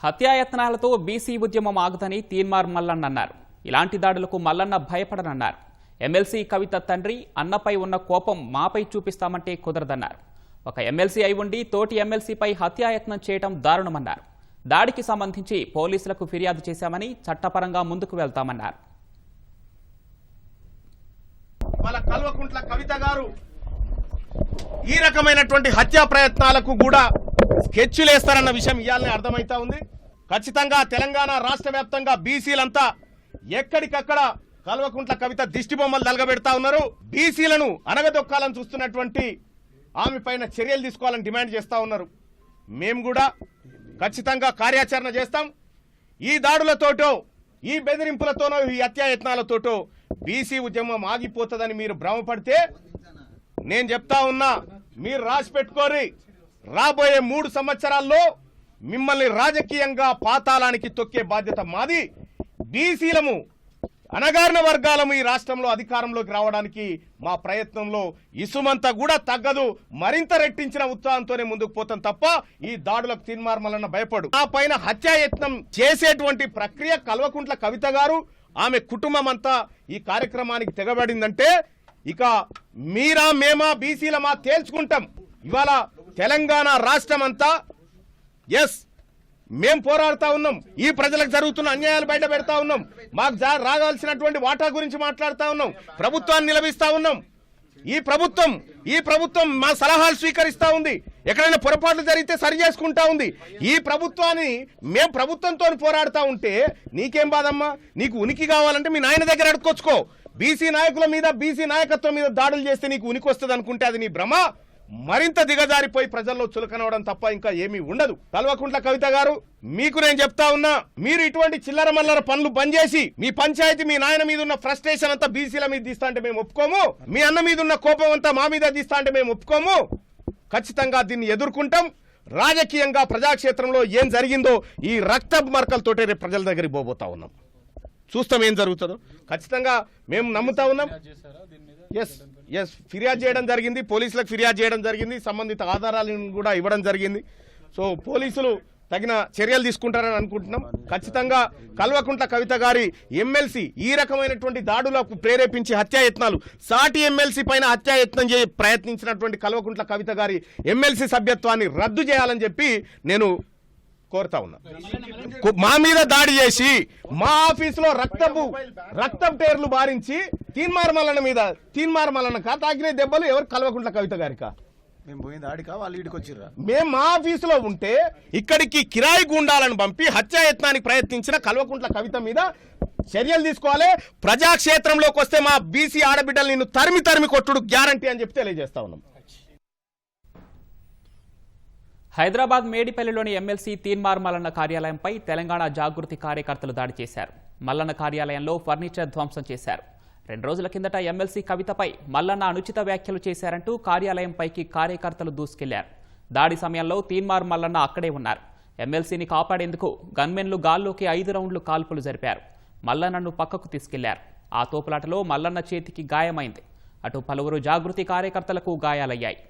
హత్యాయత్నాలతో BC ఉద్యమం ఆగుదని తీన్మార్ మల్లన్న అన్నారు. ఇలాంటి దాడులకు మల్లన్న భయపడనన్నారు. ఎమ్మెల్సీ కవిత తండ్రి అన్నపై ఉన్న కోపం మాపై చూపిస్తామంటే కుదరదన్నారు. ఒక ఎమ్మెల్సీ అయి ఉండి తోటి ఎమ్మెల్సీపై హత్యాయత్నం చేయడం దారుణమన్నారు. దాడికి సంబంధించి పోలీసులకు ఫిర్యాదు చేశామని చట్టపరంగా ముందుకు వెళ్తామన్నారు. కల్వకుంట్ల కవిత గారు ఈ రకమైనటువంటి హత్యా ప్రయత్నాలకు కూడా స్కెచ్లు వేస్తారన్న విషయం ఇయాలనే అర్థమైతా ఉంది. ఖచ్చితంగా తెలంగాణ రాష్ట్ర వ్యాప్తంగా బీసీలంతా ఎక్కడికక్కడ కల్వకుంట్ల కవిత దిష్టి బొమ్మలు తలగబెడతా ఉన్నారు. బీసీలను అనగదొక్కాలని చూస్తున్నటువంటి ఆమె పైన చర్యలు తీసుకోవాలని డిమాండ్ చేస్తా ఉన్నారు. మేము కూడా ఖచ్చితంగా కార్యాచరణ చేస్తాం. ఈ దాడులతోటో ఈ బెదిరింపులతోనో ఈ హత్యాయత్నాలతోటో బీసీ ఉద్యమం ఆగిపోతుందని మీరు భ్రమపడితే నేను చెప్తా ఉన్నా, మీరు రాసి పెట్టుకోరి. రాబోయే 3 సంవత్సరాల్లో మిమ్మల్ని రాజకీయంగా పాతాళానికి తొక్కే బాధ్యత మాది. బీసీలము అణగారిన వర్గాలము ఈ రాష్ట్రంలో అధికారంలోకి రావడానికి మా ప్రయత్నంలో ఇసుమంతా కూడా తగ్గదు. మరింత రెట్టించిన ఉత్సాహంతోనే ముందుకు పోతాం తప్ప ఈ దాడులకు తీన్మార్ మల్లన్న భయపడు. ఆ పైన హత్యాయత్నం చేసేటువంటి ప్రక్రియ కల్వకుంట్ల కవిత గారు ఆమె కుటుంబం అంతా ఈ కార్యక్రమానికి తెగబడిందంటే ఇక మీరా మేమా బీసీలమా తేల్చుకుంటాం. ఇవాళ తెలంగాణ రాష్ట్రం అంతా ఎస్ మేం పోరాడుతా ఉన్నాం. ఈ ప్రజలకు జరుగుతున్న అన్యాయాలు బయట పెడతా ఉన్నాం. మాకు రాగాల్సినటువంటి వాటా గురించి మాట్లాడుతా ఉన్నాం. ప్రభుత్వాన్ని నిలబిస్తా ఉన్నాం. ఈ ప్రభుత్వం మా సలహాలు స్వీకరిస్తా ఉంది. ఎక్కడైనా పొరపాట్లు జరిగితే సరి చేసుకుంటా ఉంది. ఈ ప్రభుత్వాన్ని మేం ప్రభుత్వంతో పోరాడుతా ఉంటే నీకేం బాధమ్మా? నీకు ఉనికి కావాలంటే మీ నాయన దగ్గర అడుక్కొచ్చుకో. బీసీ నాయకుల మీద బీసీ నాయకత్వం మీద దాడులు చేస్తే నీకు ఉనికి వస్తుంది అనుకుంటే అది నీ భ్రమ. మరింత దిగజారిపోయి ప్రజల్లో చులకనవడం తప్ప ఇంకా ఏమీ ఉండదు. కల్వకుంట్ల కవిత గారు, మీకు నేను చెప్తా ఉన్నా, మీరు ఇటువంటి చిల్లర మల్లర పనులు బంద్ చేసి మీ పంచాయతీ మీ నాయన మీద ఉన్న ఫ్రస్ట్రేషన్ అంతా బీసీల మీద తీస్తా అంటే మేము ఒప్పుకోము. మీ అన్న మీద ఉన్న కోపం అంతా మా మీద తీస్తా అంటే మేము ఒప్పుకోము. ఖచ్చితంగా దీన్ని ఎదుర్కొంటాం. రాజకీయంగా ప్రజాక్షేత్రంలో ఏం జరిగిందో ఈ రక్త మరకలతోటే రేపు ప్రజల దగ్గరికి పోబోతా ఉన్నాం. చూస్తాం ఏం జరుగుతుందో. ఖచ్చితంగా మేము నమ్ముతా ఉన్నాం. ఎస్ ఫిర్యాదు చేయడం జరిగింది. పోలీసులకు ఫిర్యాదు చేయడం జరిగింది. సంబంధిత ఆధారాలను కూడా ఇవ్వడం జరిగింది. సో పోలీసులు తగిన చర్యలు తీసుకుంటారని అనుకుంటున్నాం. ఖచ్చితంగా కల్వకుంట్ల కవిత గారి ఎమ్మెల్సీ ఈ రకమైనటువంటి దాడులకు ప్రేరేపించి హత్యాయత్నాలు, సాటి ఎమ్మెల్సీ పైన హత్యాయత్నం ప్రయత్నించినటువంటి కల్వకుంట్ల కవిత గారి ఎమ్మెల్సీ సభ్యత్వాన్ని రద్దు చేయాలని చెప్పి నేను కోరుతా ఉన్నా. మా మీద దాడి చేసి మా ఆఫీసులో రక్తపు టేర్లు బారించి తీన్మార్ మల్లన్న తాకిన దెబ్బలు ఎవరు? కల్వకుంట్ల కవిత గారికా? మేము మా ఆఫీసులో ఉంటే ఇక్కడికి కిరాయి గుండాలను పంపి హత్యాయత్నానికి ప్రయత్నించిన కల్వకుంట్ల కవిత మీద చర్యలు తీసుకోవాలి. ప్రజాక్షేత్రంలోకి వస్తే మా బీసీ ఆడబిడ్డలు నిన్ను తరిమి కొట్టుడు గ్యారంటీ అని చెప్పి తెలియజేస్తా ఉన్నాం. హైదరాబాద్ మేడిపల్లిలోని ఎమ్మెల్సీ తీన్మార్ మల్లన్న కార్యాలయంపై తెలంగాణ జాగృతి కార్యకర్తలు దాడి చేశారు. మల్లన్న కార్యాలయంలో ఫర్నిచర్ ధ్వంసం చేశారు. 2 రోజుల కిందట ఎమ్మెల్సీ కవితపై మల్లన్న అనుచిత వ్యాఖ్యలు చేశారంటూ కార్యాలయంపైకి కార్యకర్తలు దూసుకెళ్లారు. దాడి సమయంలో తీన్మార్ మల్లన్న అక్కడే ఉన్నారు. ఎమ్మెల్సీని కాపాడేందుకు గన్మెన్లు గాల్లోకి 5 రౌండ్లు కాల్పులు జరిపారు. మల్లన్నను పక్కకు తీసుకెళ్లారు. ఆ తోపులాటలో మల్లన్న చేతికి గాయమైంది. అటు పలువురు జాగృతి కార్యకర్తలకు గాయాలయ్యాయి.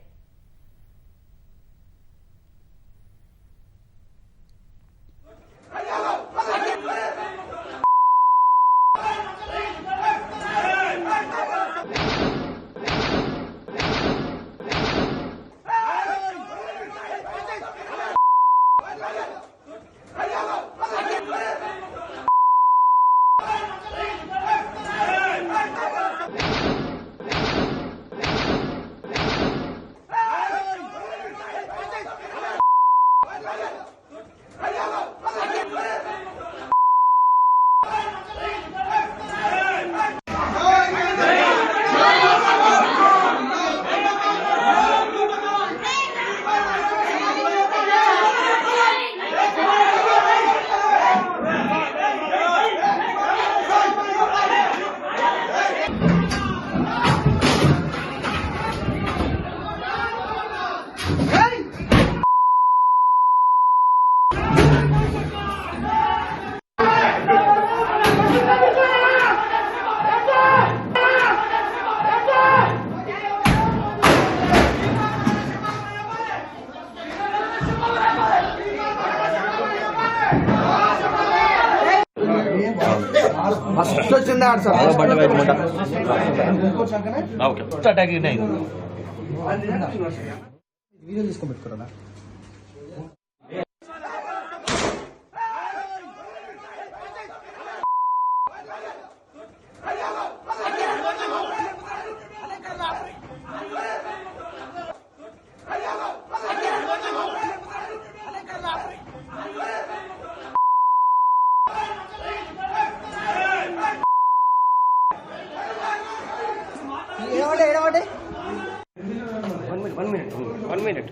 ఫస్ట్ వచ్చింది ఆడు సార్ వీడియో తీసుకొని పెట్టుకోరా ఏడవండి వన్ మినిట్